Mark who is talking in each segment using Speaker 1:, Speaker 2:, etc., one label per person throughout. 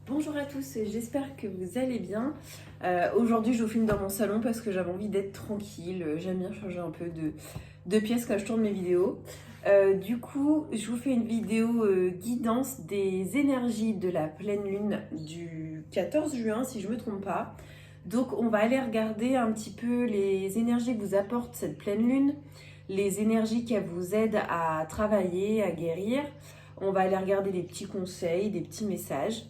Speaker 1: Bonjour à tous, j'espère que vous allez bien. Aujourd'hui, je vous filme dans mon salon parce que j'avais envie d'être tranquille. J'aime bien changer un peu de pièces quand je tourne mes vidéos. Du coup, je vous fais une vidéo guidance des énergies de la pleine lune du 14 juin, si je ne me trompe pas. Donc, on va aller regarder un petit peu les énergies que vous apporte cette pleine lune, les énergies qui vous aident à travailler, à guérir. On va aller regarder des petits conseils, des petits messages.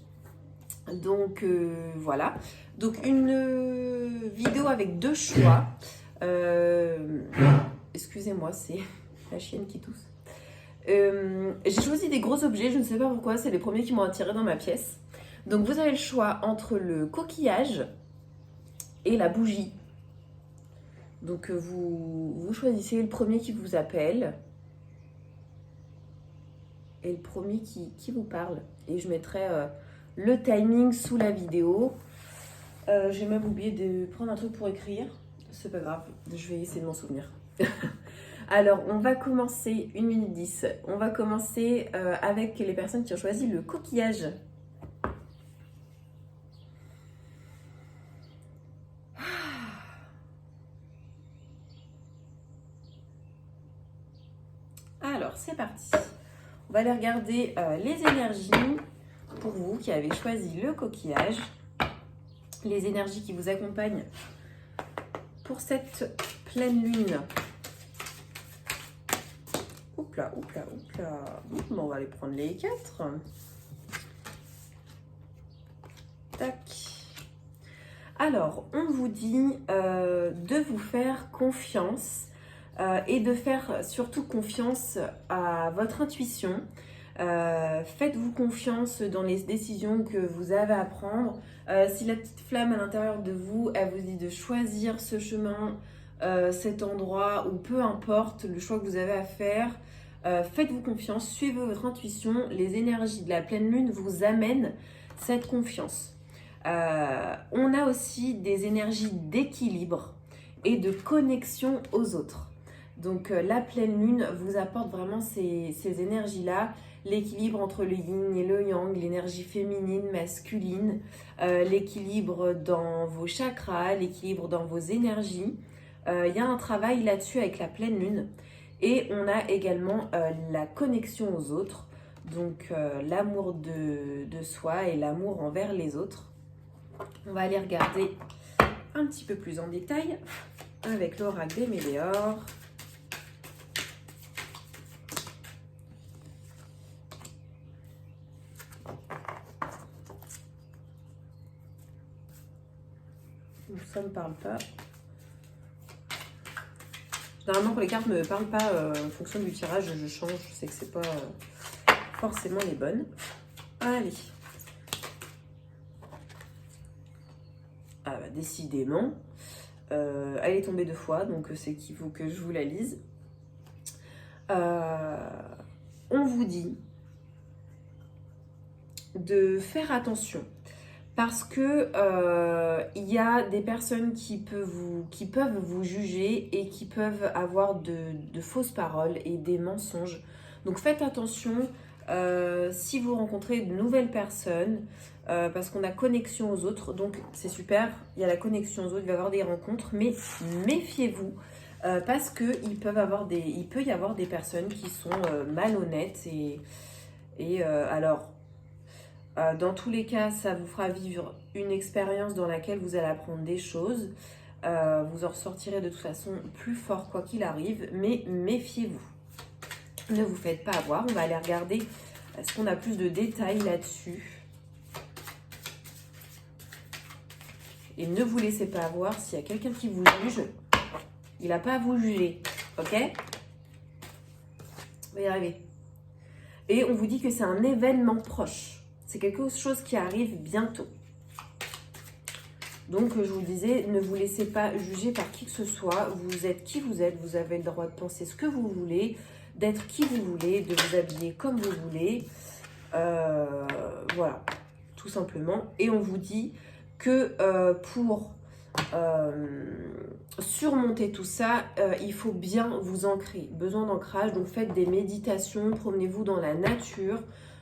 Speaker 1: Donc voilà. Donc une vidéo avec deux choix. Euh, Excusez-moi, c'est la chienne qui tousse. J'ai choisi des gros objets, je ne sais pas pourquoi, c'est les premiers qui m'ont attiré dans ma pièce. Donc vous avez le choix entre le coquillage et la bougie. Donc vous choisissez le premier qui vous appelle et le premier qui vous parle. Et je mettrai le timing sous la vidéo. J'ai même oublié de prendre un truc pour écrire. C'est pas grave, je vais essayer de m'en souvenir. Alors, on va commencer 1 minute 10. On va commencer avec les personnes qui ont choisi le coquillage. Alors, c'est parti. On va aller regarder les énergies pour vous qui avez choisi le coquillage. Les énergies qui vous accompagnent pour cette pleine lune. Oups là. Bon, on va aller prendre les 4. Tac. Alors, on vous dit de vous faire confiance et de faire surtout confiance à votre intuition. Faites-vous confiance dans les décisions que vous avez à prendre. Si la petite flamme à l'intérieur de vous, elle vous dit de choisir ce chemin, cet endroit ou peu importe le choix que vous avez à faire, faites-vous confiance, suivez votre intuition. Les énergies de la pleine lune vous amènent cette confiance. On a aussi des énergies d'équilibre et de connexion aux autres. Donc la pleine lune vous apporte vraiment ces énergies-là, l'équilibre entre le yin et le yang, l'énergie féminine, masculine, l'équilibre dans vos chakras, l'équilibre dans vos énergies. Il y a un travail là-dessus avec la pleine lune. Et on a également la connexion aux autres, donc l'amour de soi et l'amour envers les autres. On va aller regarder un petit peu plus en détail avec l'oracle des Méléores. Ça ne me parle pas. Généralement, quand les cartes ne me parlent pas en fonction du tirage, je change. Je sais que c'est pas forcément les bonnes. Allez. Ah bah, décidément. Elle est tombée 2 fois, donc c'est qu'il faut que je vous la lise. On vous dit de faire attention. Parce que il y a des personnes qui peuvent vous juger et qui peuvent avoir de fausses paroles et des mensonges. Donc faites attention si vous rencontrez de nouvelles personnes, parce qu'on a connexion aux autres. Donc c'est super, il y a la connexion aux autres, il va y avoir des rencontres, mais méfiez-vous. Parce qu'il peut y avoir des personnes qui sont malhonnêtes et alors dans tous les cas, ça vous fera vivre une expérience dans laquelle vous allez apprendre des choses. Vous en ressortirez de toute façon plus fort quoi qu'il arrive, mais méfiez-vous. Ne vous faites pas avoir. On va aller regarder est-ce qu'on a plus de détails là-dessus. Et ne vous laissez pas avoir. S'il y a quelqu'un qui vous juge, il n'a pas à vous juger. Ok? On va y arriver. Et on vous dit que c'est un événement proche. C'est quelque chose qui arrive bientôt. Donc, je vous disais, ne vous laissez pas juger par qui que ce soit. Vous êtes qui vous êtes. Vous avez le droit de penser ce que vous voulez, d'être qui vous voulez, de vous habiller comme vous voulez. Voilà, tout simplement. Et on vous dit que pour surmonter tout ça, il faut bien vous ancrer. Besoin d'ancrage, donc faites des méditations, promenez-vous dans la nature.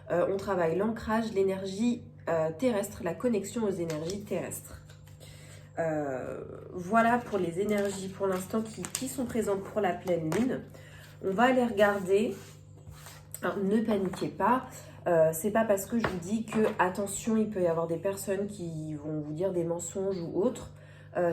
Speaker 1: On travaille l'ancrage, l'énergie terrestres, la connexion aux énergies terrestres. Voilà pour les énergies pour l'instant qui sont présentes pour la pleine lune. On va aller regarder. Alors, ne paniquez pas. C'est pas parce que je vous dis que attention, il peut y avoir des personnes qui vont vous dire des mensonges ou autres.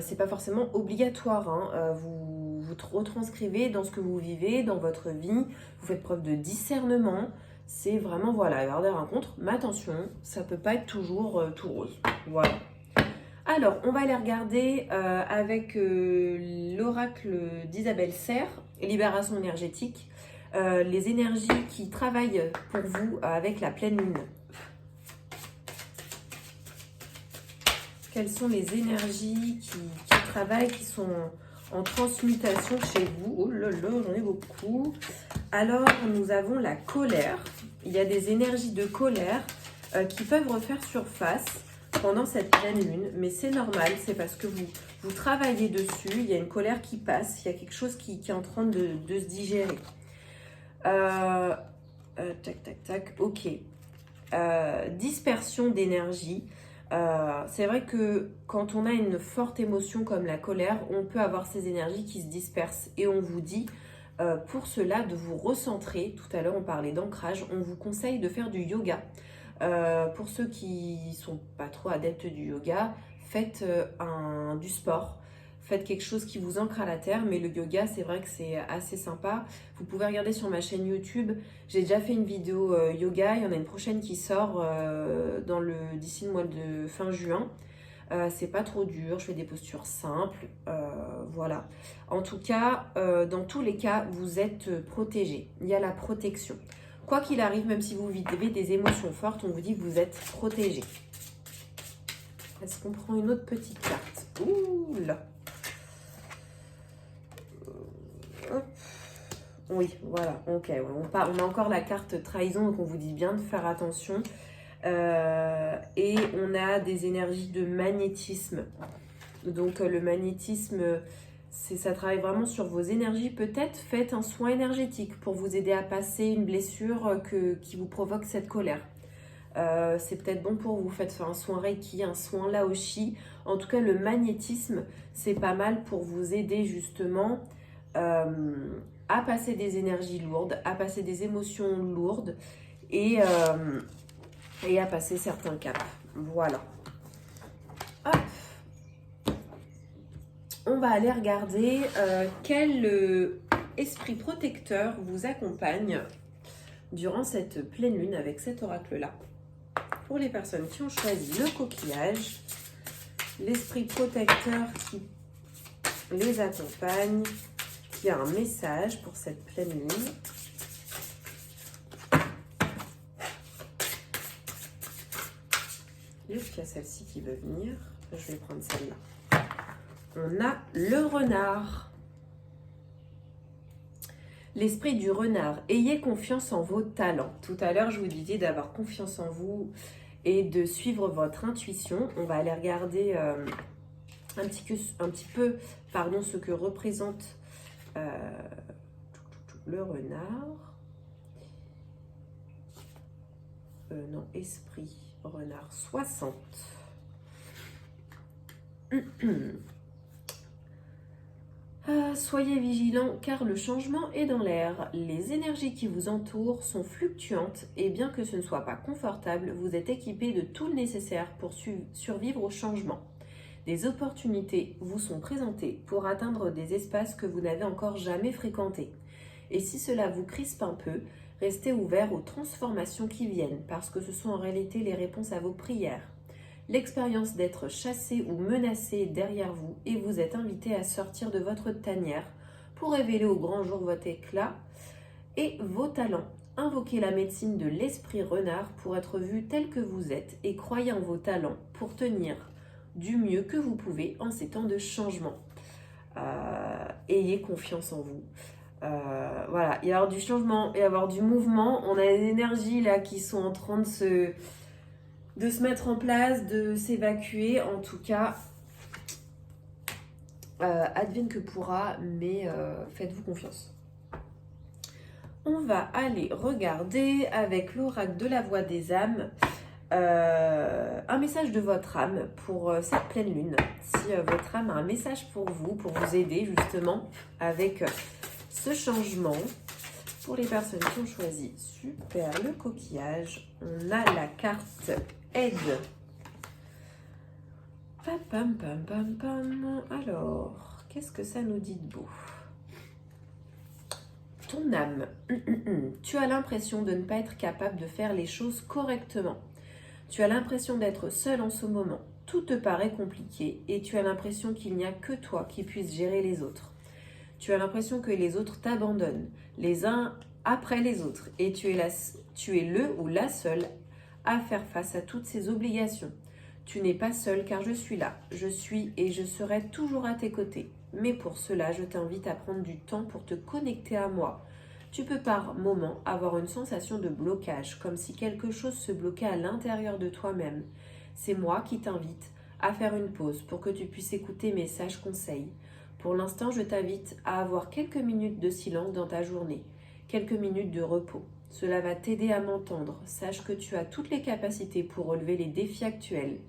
Speaker 1: C'est pas forcément obligatoire. Hein. Vous retranscrivez dans ce que vous vivez, dans votre vie. Vous faites preuve de discernement. C'est vraiment, voilà, il y avoir des rencontres. Mais attention, ça peut pas être toujours tout rose. Voilà. Alors, on va aller regarder avec l'oracle d'Isabelle Serre, Libération énergétique, les énergies qui travaillent pour vous avec la pleine lune. Quelles sont les énergies qui travaillent, qui sont en transmutation chez vous? Oh là là, j'en ai beaucoup. Alors, nous avons la colère. Il y a des énergies de colère qui peuvent refaire surface pendant cette pleine lune, mais c'est normal, c'est parce que vous travaillez dessus, il y a une colère qui passe, il y a quelque chose qui est en train de se digérer. Tac, tac, tac, ok. Dispersion d'énergie. C'est vrai que quand on a une forte émotion comme la colère, on peut avoir ces énergies qui se dispersent et on vous dit pour cela de vous recentrer. Tout à l'heure on parlait d'ancrage, on vous conseille de faire du yoga. Pour ceux qui sont pas trop adeptes du yoga, faites du sport, faites quelque chose qui vous ancre à la terre, mais le yoga c'est vrai que c'est assez sympa. Vous pouvez regarder sur ma chaîne YouTube, j'ai déjà fait une vidéo yoga, il y en a une prochaine qui sort d'ici le mois de fin juin. C'est pas trop dur, je fais des postures simples, voilà. En tout cas, dans tous les cas, vous êtes protégés, il y a la protection. Quoi qu'il arrive, même si vous vivez des émotions fortes, on vous dit que vous êtes protégé. Est-ce qu'on prend une autre petite carte? Ouh là. Oui, voilà, ok. On a encore la carte trahison, donc on vous dit bien de faire attention. Et on a des énergies de magnétisme. Donc le magnétisme, ça travaille vraiment sur vos énergies. Peut-être faites un soin énergétique pour vous aider à passer une blessure qui vous provoque cette colère. C'est peut-être bon pour vous. Faites un soin Reiki, un soin Laoshi. En tout cas, le magnétisme, c'est pas mal pour vous aider justement à passer des énergies lourdes, à passer des émotions lourdes et à passer certains caps. Voilà. Hop. On va aller regarder quel esprit protecteur vous accompagne durant cette pleine lune avec cet oracle-là. Pour les personnes qui ont choisi le coquillage, l'esprit protecteur qui les accompagne, qui a un message pour cette pleine lune. Est-ce qu'il y a celle-ci qui veut venir? Je vais prendre celle-là. On a le renard. L'esprit du renard. Ayez confiance en vos talents. Tout à l'heure, je vous disais d'avoir confiance en vous et de suivre votre intuition. On va aller regarder un petit peu ce que représente le renard. Non, esprit renard 60. Soyez vigilants car le changement est dans l'air. Les énergies qui vous entourent sont fluctuantes et bien que ce ne soit pas confortable, vous êtes équipés de tout le nécessaire pour survivre au changement. Des opportunités vous sont présentées pour atteindre des espaces que vous n'avez encore jamais fréquentés. Et si cela vous crispe un peu, restez ouverts aux transformations qui viennent parce que ce sont en réalité les réponses à vos prières. L'expérience d'être chassé ou menacé est derrière vous et vous êtes invité à sortir de votre tanière pour révéler au grand jour votre éclat et vos talents. Invoquez la médecine de l'esprit renard pour être vu tel que vous êtes et croyez en vos talents pour tenir du mieux que vous pouvez en ces temps de changement. Ayez confiance en vous. Voilà, il y a du changement et avoir du mouvement. On a des énergies là qui sont en train de se mettre en place, de s'évacuer. En tout cas, advienne que pourra, mais faites-vous confiance. On va aller regarder avec l'oracle de la voix des âmes un message de votre âme pour cette pleine lune. Si votre âme a un message pour vous aider justement avec ce changement. Pour les personnes qui ont choisi, super, le coquillage. On a la carte aide. Pam, pam, pam, pam, pam. Alors, qu'est-ce que ça nous dit de beau? Ton âme, tu as l'impression de ne pas être capable de faire les choses correctement. Tu as l'impression d'être seul en ce moment. Tout te paraît compliqué et tu as l'impression qu'il n'y a que toi qui puisse gérer les autres. Tu as l'impression que les autres t'abandonnent, les uns après les autres, et tu es le ou la seule à faire face à toutes ces obligations. Tu n'es pas seul car je suis là. Je suis et je serai toujours à tes côtés. Mais pour cela, je t'invite à prendre du temps pour te connecter à moi. Tu peux par moments avoir une sensation de blocage, comme si quelque chose se bloquait à l'intérieur de toi-même. C'est moi qui t'invite à faire une pause pour que tu puisses écouter mes sages conseils. Pour l'instant, je t'invite à avoir quelques minutes de silence dans ta journée, quelques minutes de repos. Cela va t'aider à m'entendre. Sache que tu as toutes les capacités pour relever les défis actuels.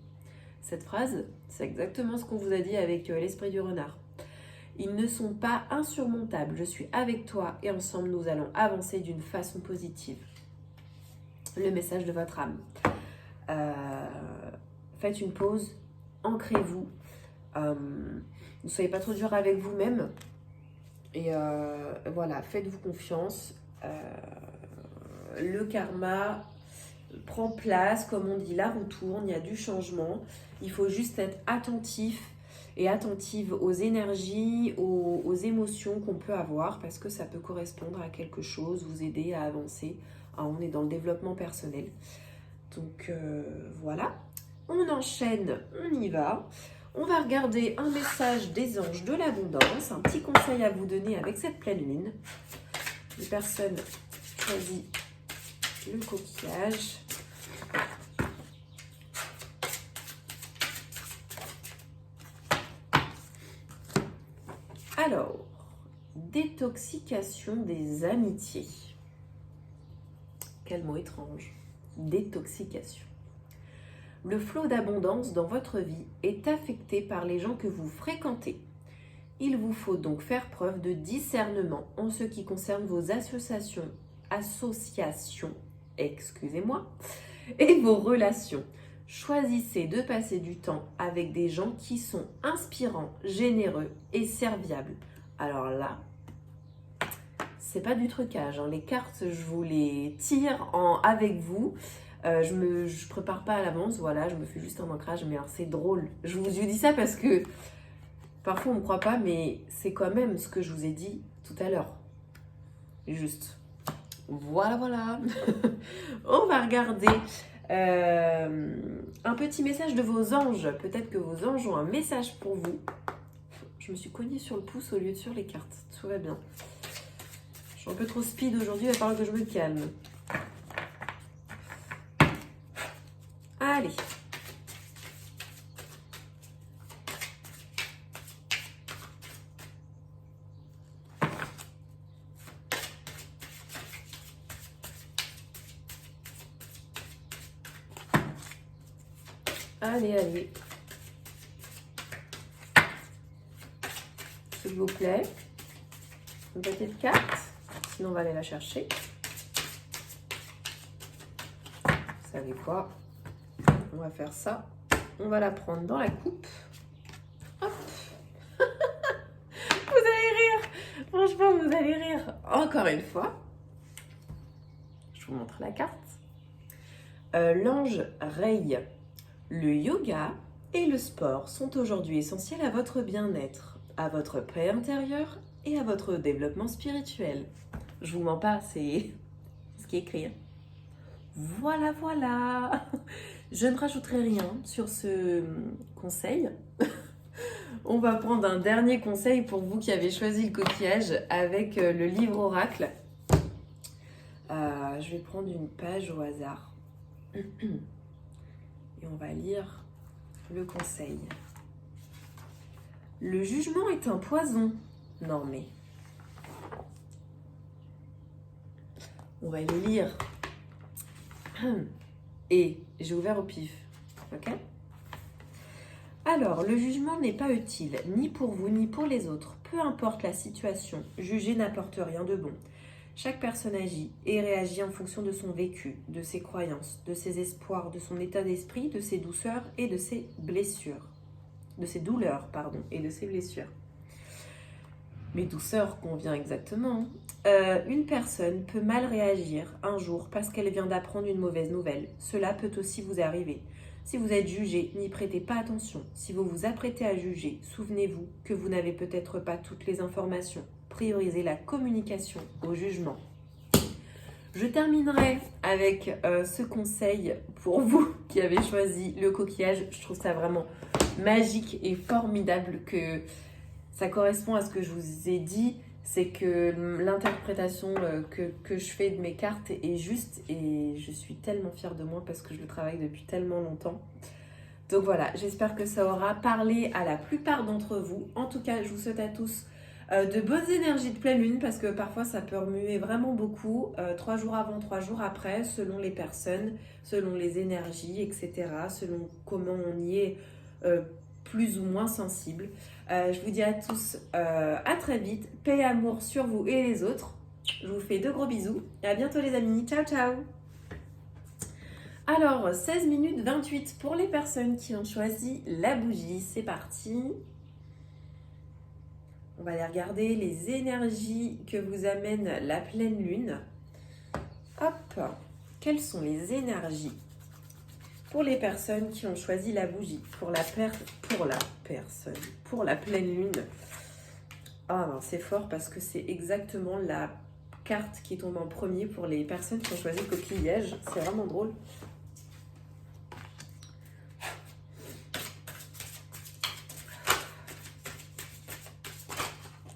Speaker 1: Cette phrase, c'est exactement ce qu'on vous a dit avec l'esprit du renard. Ils ne sont pas insurmontables. Je suis avec toi et ensemble, nous allons avancer d'une façon positive. Le message de votre âme. Faites une pause, ancrez-vous. Ne soyez pas trop dur avec vous-même. Et voilà, faites-vous confiance. Le karma prend place, comme on dit, la roue tourne, il y a du changement. Il faut juste être attentif et attentive aux énergies, aux émotions qu'on peut avoir, parce que ça peut correspondre à quelque chose, vous aider à avancer. On est dans le développement personnel. Donc voilà, on enchaîne, on y va. On va regarder un message des anges de l'abondance, un petit conseil à vous donner avec cette pleine lune. Les personnes choisissent le coquillage. Alors, détoxication des amitiés. Quel mot étrange. Détoxication. Le flot d'abondance dans votre vie est affecté par les gens que vous fréquentez. Il vous faut donc faire preuve de discernement en ce qui concerne vos associations, et vos relations. Choisissez de passer du temps avec des gens qui sont inspirants, généreux et serviables. Alors là, c'est pas du trucage, hein. Les cartes, je vous les tire avec vous. Je prépare pas à l'avance, voilà, je me fais juste un ancrage, mais alors c'est drôle. Je vous dis ça parce que parfois on ne croit pas, mais c'est quand même ce que je vous ai dit tout à l'heure. Juste. Voilà. On va regarder un petit message de vos anges. Peut-être que vos anges ont un message pour vous. Je me suis cognée sur le pouce au lieu de sur les cartes. Tout va bien. Je suis un peu trop speed aujourd'hui, il va falloir que je me calme. Allez. Allez. S'il vous plaît. Une petite carte. Sinon, on va aller la chercher. Vous savez quoi? On va faire ça. On va la prendre dans la coupe. Hop. Vous allez rire. Franchement, vous allez rire. Encore une fois. Je vous montre la carte. L'ange Ray. Le yoga et le sport sont aujourd'hui essentiels à votre bien-être, à votre paix intérieure et à votre développement spirituel. Je vous mens pas, c'est ce qui est écrit. Voilà. Je ne rajouterai rien sur ce conseil. On va prendre un dernier conseil pour vous qui avez choisi le coquillage avec le livre oracle. Je vais prendre une page au hasard. Et on va lire le conseil. Le jugement est un poison. Non mais... On va le lire. et j'ai ouvert au pif. Ok? Alors, le jugement n'est pas utile, ni pour vous, ni pour les autres. Peu importe la situation, juger n'apporte rien de bon. Chaque personne agit et réagit en fonction de son vécu, de ses croyances, de ses espoirs, de son état d'esprit, de ses douceurs et de ses blessures. De ses douleurs, pardon, et de ses blessures. Mais douceur convient exactement. Une personne peut mal réagir un jour parce qu'elle vient d'apprendre une mauvaise nouvelle. Cela peut aussi vous arriver. Si vous êtes jugé, n'y prêtez pas attention. Si vous vous apprêtez à juger, souvenez-vous que vous n'avez peut-être pas toutes les informations. Priorisez la communication au jugement. Je terminerai avec ce conseil pour vous qui avez choisi le coquillage. Je trouve ça vraiment magique et formidable que ça correspond à ce que je vous ai dit. C'est que l'interprétation que je fais de mes cartes est juste et je suis tellement fière de moi parce que je le travaille depuis tellement longtemps. Donc voilà, j'espère que ça aura parlé à la plupart d'entre vous. En tout cas, je vous souhaite à tous de bonnes énergies de pleine lune parce que parfois ça peut remuer vraiment beaucoup, 3 jours avant, 3 jours après, selon les personnes, selon les énergies, etc., selon comment on y est plus ou moins sensible. Je vous dis à tous à très vite, paix et amour sur vous et les autres. Je vous fais de gros bisous et à bientôt les amis, ciao ciao. Alors 16 minutes 28 pour les personnes qui ont choisi la bougie, c'est parti. On va aller regarder les énergies que vous amène la pleine lune. Hop, quelles sont les énergies pour les personnes qui ont choisi la bougie, pour la pleine lune? Ah, c'est fort parce que c'est exactement la carte qui tombe en premier pour les personnes qui ont choisi le coquillage. C'est vraiment drôle.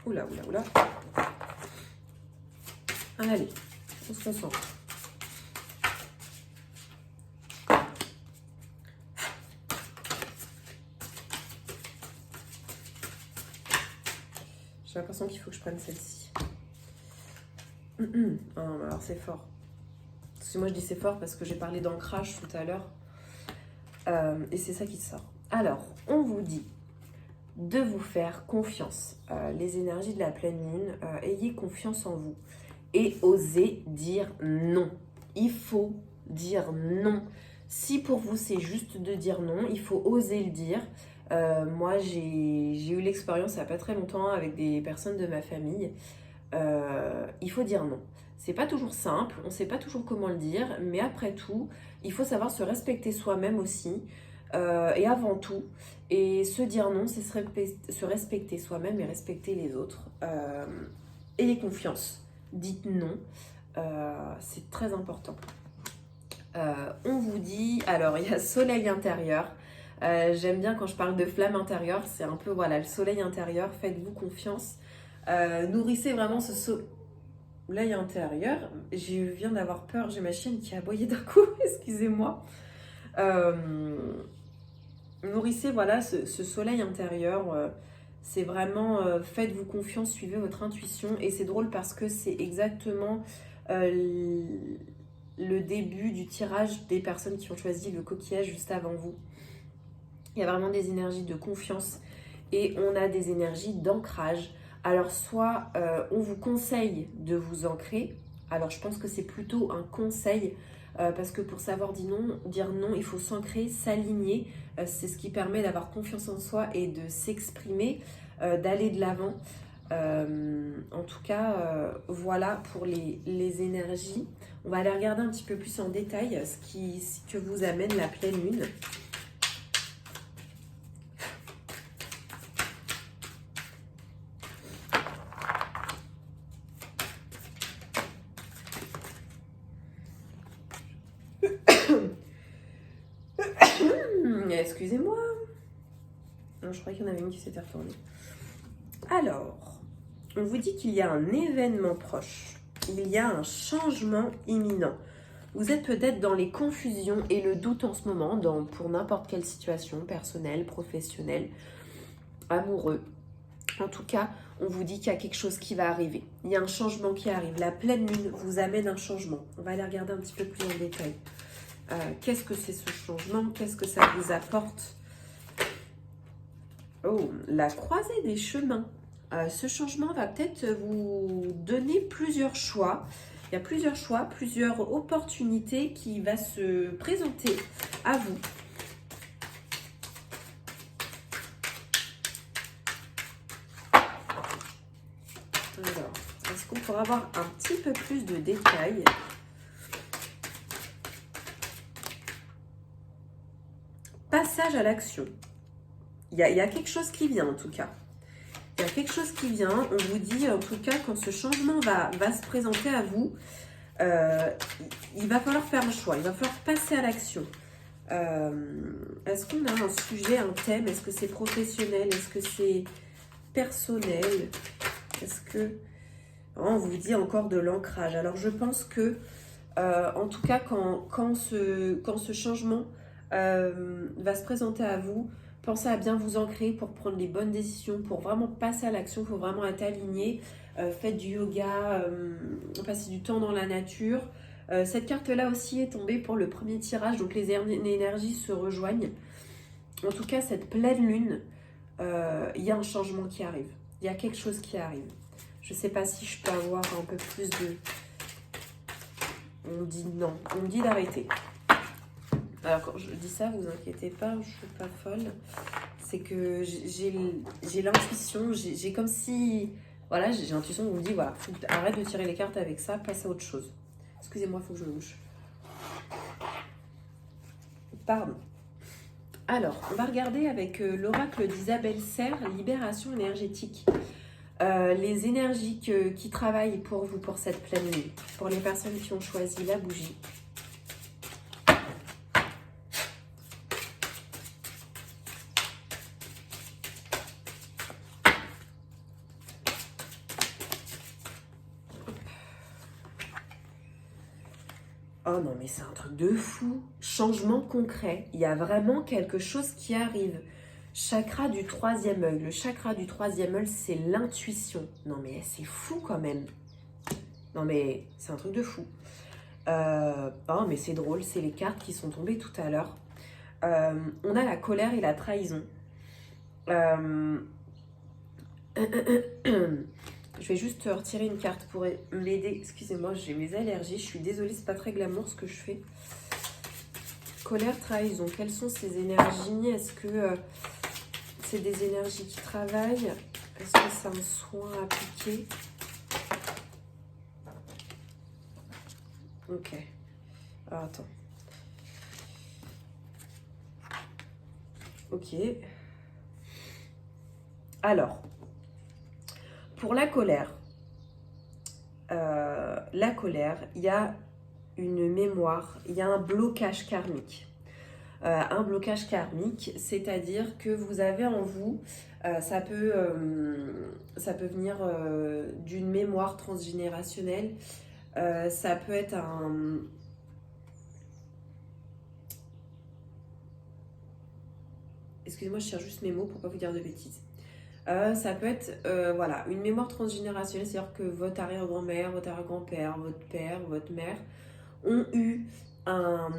Speaker 1: Oula, oula, oula. Allez, on se concentre. J'ai l'impression qu'il faut que je prenne celle-ci. Alors c'est fort. Parce que moi je dis c'est fort parce que j'ai parlé d'ancrage tout à l'heure. Et c'est ça qui sort. Alors, on vous dit de vous faire confiance. Les énergies de la pleine lune, ayez confiance en vous. Et osez dire non. Il faut dire non. Si pour vous c'est juste de dire non, il faut oser le dire. Moi j'ai eu l'expérience il n'y a pas très longtemps avec des personnes de ma famille. Il faut dire non. C'est pas toujours simple, on sait pas toujours comment le dire, mais après tout, il faut savoir se respecter soi-même aussi. Et avant tout, et se dire non, c'est se respecter soi-même et respecter les autres. Ayez confiance, dites non, c'est très important. On vous dit, alors il y a soleil intérieur. J'aime bien quand je parle de flamme intérieure, c'est un peu voilà le soleil intérieur, faites-vous confiance. Nourrissez vraiment ce soleil intérieur. Je viens d'avoir peur, j'ai ma chienne qui a aboyé d'un coup, excusez-moi. Nourrissez voilà ce soleil intérieur. C'est vraiment faites-vous confiance, suivez votre intuition. Et c'est drôle parce que c'est exactement le début du tirage des personnes qui ont choisi le coquillage juste avant vous. Il y a vraiment des énergies de confiance et on a des énergies d'ancrage. Alors soit on vous conseille de vous ancrer. Alors je pense que c'est plutôt un conseil parce que pour savoir dire non, il faut s'ancrer, s'aligner. C'est ce qui permet d'avoir confiance en soi et de s'exprimer, d'aller de l'avant. En tout cas, voilà pour les énergies. On va aller regarder un petit peu plus en détail ce que vous amène la pleine lune. Excusez-moi. Non, je croyais qu'il y en avait une qui s'était retournée. Alors, on vous dit qu'il y a un événement proche. Il y a un changement imminent. Vous êtes peut-être dans les confusions et le doute en ce moment, pour n'importe quelle situation, personnelle, professionnelle, amoureux. En tout cas, on vous dit qu'il y a quelque chose qui va arriver. Il y a un changement qui arrive. La pleine lune vous amène un changement. On va aller regarder un petit peu plus en détail. Qu'est-ce que c'est ce changement? Qu'est-ce que ça vous apporte? Oh, la croisée des chemins. Ce changement va peut-être vous donner plusieurs choix. Il y a plusieurs choix, plusieurs opportunités qui vont se présenter à vous. Alors, est-ce qu'on pourra avoir un petit peu plus de détails? Passage à l'action. Il y a quelque chose qui vient en tout cas. Il y a quelque chose qui vient. On vous dit en tout cas quand ce changement va se présenter à vous, il va falloir faire un choix. Il va falloir passer à l'action. Est-ce qu'on a un sujet, un thème? Est-ce que c'est professionnel? Est-ce que c'est personnel? Est-ce que... On vous dit encore de l'ancrage. Alors je pense que, en tout cas, quand ce changement va se présenter à vous, pensez à bien vous ancrer pour prendre les bonnes décisions, pour vraiment passer à l'action, il faut vraiment être aligné. Faites du yoga, passez du temps dans la nature. Cette carte-là aussi est tombée pour le premier tirage, donc les énergies se rejoignent. En tout cas, cette pleine lune, il y a un changement qui arrive. Il y a quelque chose qui arrive. Je ne sais pas si je peux avoir un peu plus de... On me dit non, on me dit d'arrêter. Alors quand je dis ça, vous inquiétez pas, je ne suis pas folle. C'est que j'ai l'intuition, j'ai comme si... Voilà, j'ai l'intuition, on me dit, voilà, faut que arrête de tirer les cartes avec ça, passe à autre chose. Excusez-moi, il faut que je me mouche. Pardon. Alors, on va regarder avec l'oracle d'Isabelle Serre, Libération énergétique. Les énergies qui travaillent pour vous pour cette pleine lune, pour les personnes qui ont choisi la bougie. Oh non, mais c'est un truc de fou. Changement concret. Il y a vraiment quelque chose qui arrive. Chakra du troisième œil. Le chakra du troisième œil, c'est l'intuition. Non, mais c'est fou quand même. Non, mais c'est un truc de fou. Oh, mais c'est drôle. C'est les cartes qui sont tombées tout à l'heure. On a la colère et la trahison. Je vais juste retirer une carte pour m'aider. Excusez-moi, j'ai mes allergies. Je suis désolée, c'est pas très glamour ce que je fais. Colère, trahison. Quelles sont ces énergies? Est-ce que c'est des énergies qui travaillent? Est-ce que c'est un soin appliqué? Ok. Alors, attends. Ok. Alors, pour la colère, il y a une mémoire, il y a un blocage karmique. Un blocage karmique, c'est-à-dire que vous avez en vous, ça peut venir d'une mémoire transgénérationnelle, ça peut être un... Excusez-moi, je cherche juste mes mots pour ne pas vous dire de bêtises. Ça peut être voilà, une mémoire transgénérationnelle, c'est-à-dire que votre arrière-grand-mère, votre arrière-grand-père, votre père, votre mère ont eu un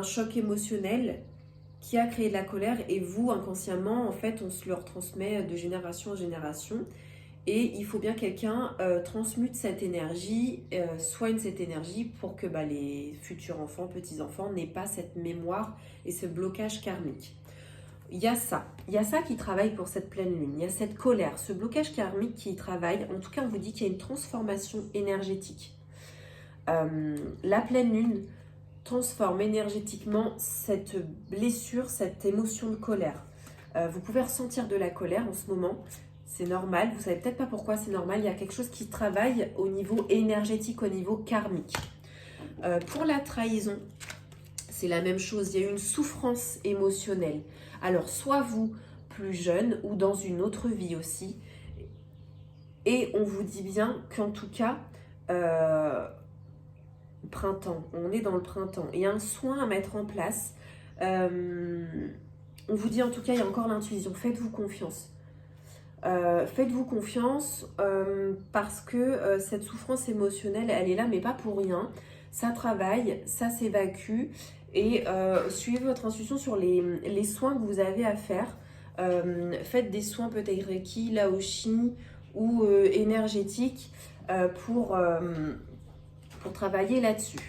Speaker 1: choc émotionnel qui a créé de la colère et vous, inconsciemment, en fait, on se le transmet de génération en génération et il faut bien que quelqu'un transmute cette énergie, soigne cette énergie pour que les futurs enfants, petits-enfants n'aient pas cette mémoire et ce blocage karmique. Il y a ça qui travaille pour cette pleine lune, il y a cette colère, ce blocage karmique qui travaille. En tout cas, on vous dit qu'il y a une transformation énergétique. La pleine lune transforme énergétiquement cette blessure, cette émotion de colère. Vous pouvez ressentir de la colère en ce moment, c'est normal, vous savez peut-être pas pourquoi c'est normal, il y a quelque chose qui travaille au niveau énergétique, au niveau karmique. Pour la trahison, c'est la même chose, il y a une souffrance émotionnelle. Alors, soit vous, plus jeune, ou dans une autre vie aussi. Et on vous dit bien qu'en tout cas, printemps, on est dans le printemps. Il y a un soin à mettre en place. On vous dit en tout cas, il y a encore l'intuition. Faites-vous confiance. Faites-vous confiance parce que cette souffrance émotionnelle, elle est là, mais pas pour rien. ça travaille, ça s'évacue et suivez votre intuition sur les soins que vous avez à faire. Faites des soins peut-être Reiki, Laoshi ou énergétiques pour travailler là-dessus.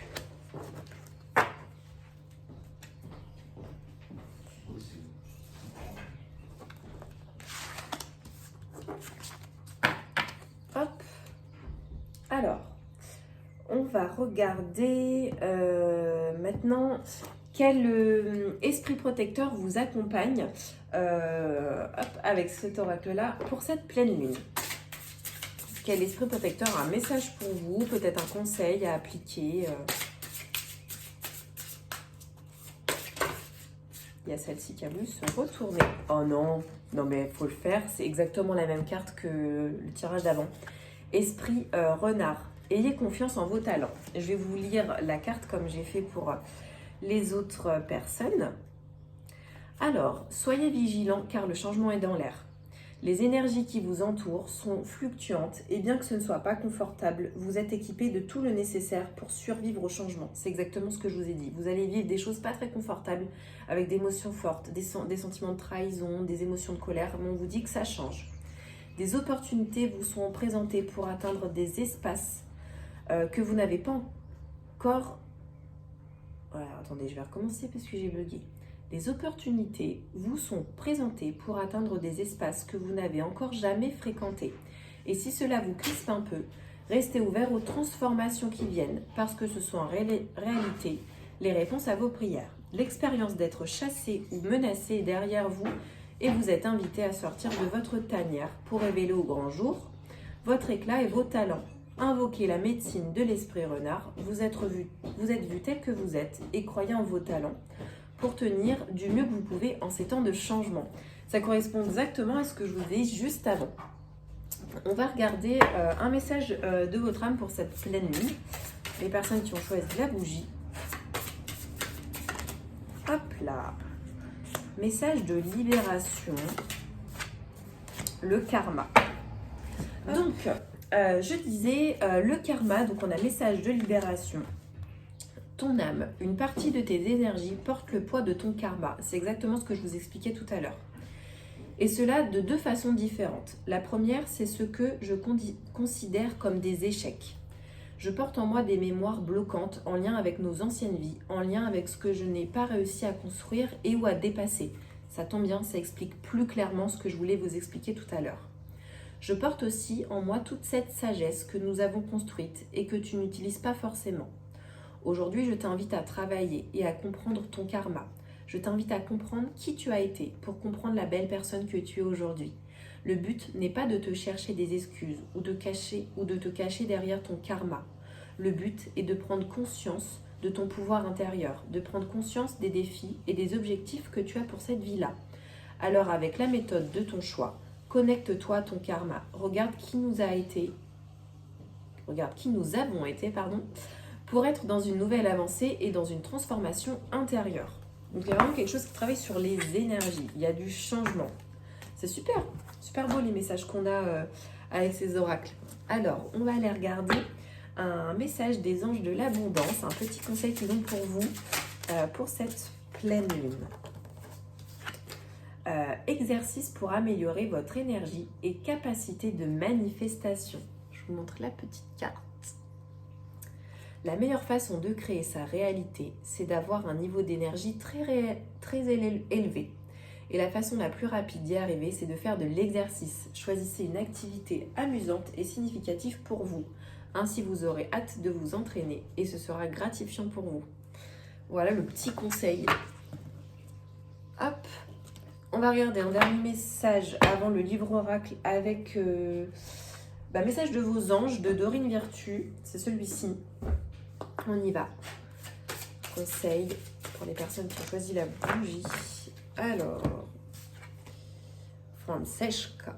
Speaker 1: Hop. Alors, on va regarder maintenant quel esprit protecteur vous accompagne avec cet oracle-là pour cette pleine lune. Quel esprit protecteur a un message pour vous, peut-être un conseil à appliquer. Il y a celle-ci qui a voulu se retourner. Oh non, non mais il faut le faire, c'est exactement la même carte que le tirage d'avant. Esprit renard, ayez confiance en vos talents. Je vais vous lire la carte comme j'ai fait pour les autres personnes. Alors, soyez vigilants car le changement est dans l'air. Les énergies qui vous entourent sont fluctuantes et bien que ce ne soit pas confortable, vous êtes équipés de tout le nécessaire pour survivre au changement. C'est exactement ce que je vous ai dit. Vous allez vivre des choses pas très confortables avec des émotions fortes, des sentiments de trahison, des émotions de colère, mais on vous dit que ça change. Des opportunités vous sont présentées pour atteindre des espaces que vous n'avez pas encore... Voilà, attendez, je vais recommencer parce que j'ai bugué. Des opportunités vous sont présentées pour atteindre des espaces que vous n'avez encore jamais fréquentés. Et si cela vous crispe un peu, restez ouvert aux transformations qui viennent, parce que ce sont en réalité les réponses à vos prières. L'expérience d'être chassé ou menacé est derrière vous et vous êtes invité à sortir de votre tanière pour révéler au grand jour votre éclat et vos talents. Invoquez la médecine de l'esprit renard, vous êtes vu tel que vous êtes et croyez en vos talents pour tenir du mieux que vous pouvez en ces temps de changement. Ça correspond exactement à ce que je vous ai dit juste avant. On va regarder un message de votre âme pour cette pleine lune. Les personnes qui ont choisi la bougie. Hop là. Message de libération. Le karma. Donc, je disais, le karma, donc on a message de libération. Ton âme, une partie de tes énergies porte le poids de ton karma. C'est exactement ce que je vous expliquais tout à l'heure. Et cela de deux façons différentes. La première, c'est ce que je considère comme des échecs. Je porte en moi des mémoires bloquantes en lien avec nos anciennes vies, en lien avec ce que je n'ai pas réussi à construire et ou à dépasser. Ça tombe bien, ça explique plus clairement ce que je voulais vous expliquer tout à l'heure. Je porte aussi en moi toute cette sagesse que nous avons construite et que tu n'utilises pas forcément. Aujourd'hui, je t'invite à travailler et à comprendre ton karma. Je t'invite à comprendre qui tu as été pour comprendre la belle personne que tu es aujourd'hui. Le but n'est pas de te chercher des excuses ou de te cacher derrière ton karma. Le but est de prendre conscience de ton pouvoir intérieur, de prendre conscience des défis et des objectifs que tu as pour cette vie-là. Alors, avec la méthode de ton choix, connecte-toi à ton karma. Regarde qui nous avons été, pour être dans une nouvelle avancée et dans une transformation intérieure. Donc il y a vraiment quelque chose qui travaille sur les énergies. Il y a du changement. C'est super, super beau les messages qu'on a avec ces oracles. Alors, on va aller regarder un message des anges de l'abondance, un petit conseil qu'ils ont pour vous pour cette pleine lune. Exercice pour améliorer votre énergie et capacité de manifestation. Je vous montre la petite carte. La meilleure façon de créer sa réalité, c'est d'avoir un niveau d'énergie très élevé. Et la façon la plus rapide d'y arriver, c'est de faire de l'exercice. Choisissez une activité amusante et significative pour vous. Ainsi, vous aurez hâte de vous entraîner et ce sera gratifiant pour vous. Voilà le petit conseil. Hop, on va regarder un dernier message avant le livre oracle avec message de vos anges de Dorine Virtue. C'est celui-ci. On y va. Conseil pour les personnes qui ont choisi la bougie. Alors, Francesca.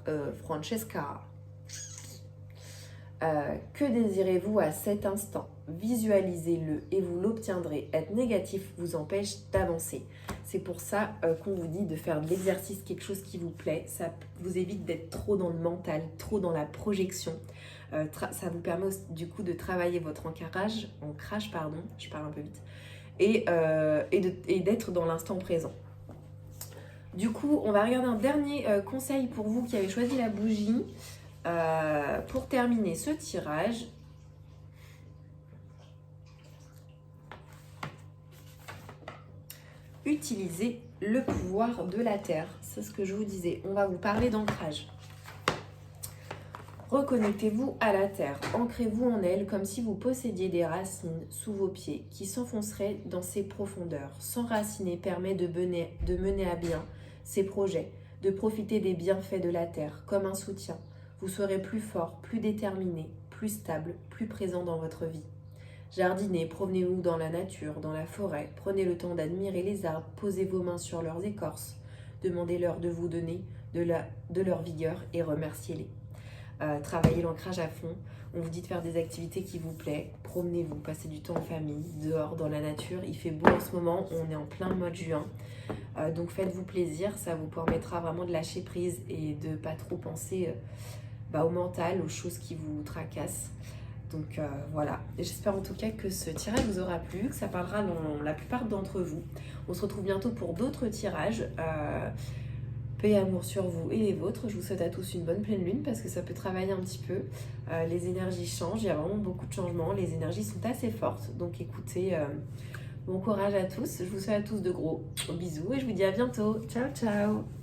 Speaker 1: Que désirez-vous à cet instant? Visualisez-le et vous l'obtiendrez. Être négatif vous empêche d'avancer. C'est pour ça qu'on vous dit de faire de l'exercice quelque chose qui vous plaît. Ça vous évite d'être trop dans le mental, trop dans la projection. Ça vous permet aussi, du coup de travailler votre ancrage, pardon, je parle un peu vite, et d'être dans l'instant présent. Du coup, on va regarder un dernier conseil pour vous qui avez choisi la bougie. Pour terminer ce tirage, utilisez le pouvoir de la terre. C'est ce que je vous disais. On va vous parler d'ancrage. Reconnectez-vous à la terre. Ancrez-vous en elle comme si vous possédiez des racines sous vos pieds qui s'enfonceraient dans ses profondeurs. S'enraciner permet de mener à bien ses projets, de profiter des bienfaits de la terre comme un soutien. Vous serez plus fort, plus déterminé, plus stable, plus présent dans votre vie. Jardinez, promenez-vous dans la nature, dans la forêt, prenez le temps d'admirer les arbres, posez vos mains sur leurs écorces, demandez-leur de vous donner de leur vigueur et remerciez-les. Travaillez l'ancrage à fond, on vous dit de faire des activités qui vous plaisent, promenez-vous, passez du temps en famille, dehors, dans la nature, il fait beau en ce moment, on est en plein mois de juin, donc faites-vous plaisir, ça vous permettra vraiment de lâcher prise et de ne pas trop penser au mental, aux choses qui vous tracassent. Donc voilà, j'espère en tout cas que ce tirage vous aura plu, que ça parlera dans la plupart d'entre vous. On se retrouve bientôt pour d'autres tirages. Paix et amour sur vous et les vôtres. Je vous souhaite à tous une bonne pleine lune parce que ça peut travailler un petit peu. Les énergies changent, il y a vraiment beaucoup de changements. Les énergies sont assez fortes. Donc écoutez, bon courage à tous. Je vous souhaite à tous de gros bisous et je vous dis à bientôt. Ciao, ciao!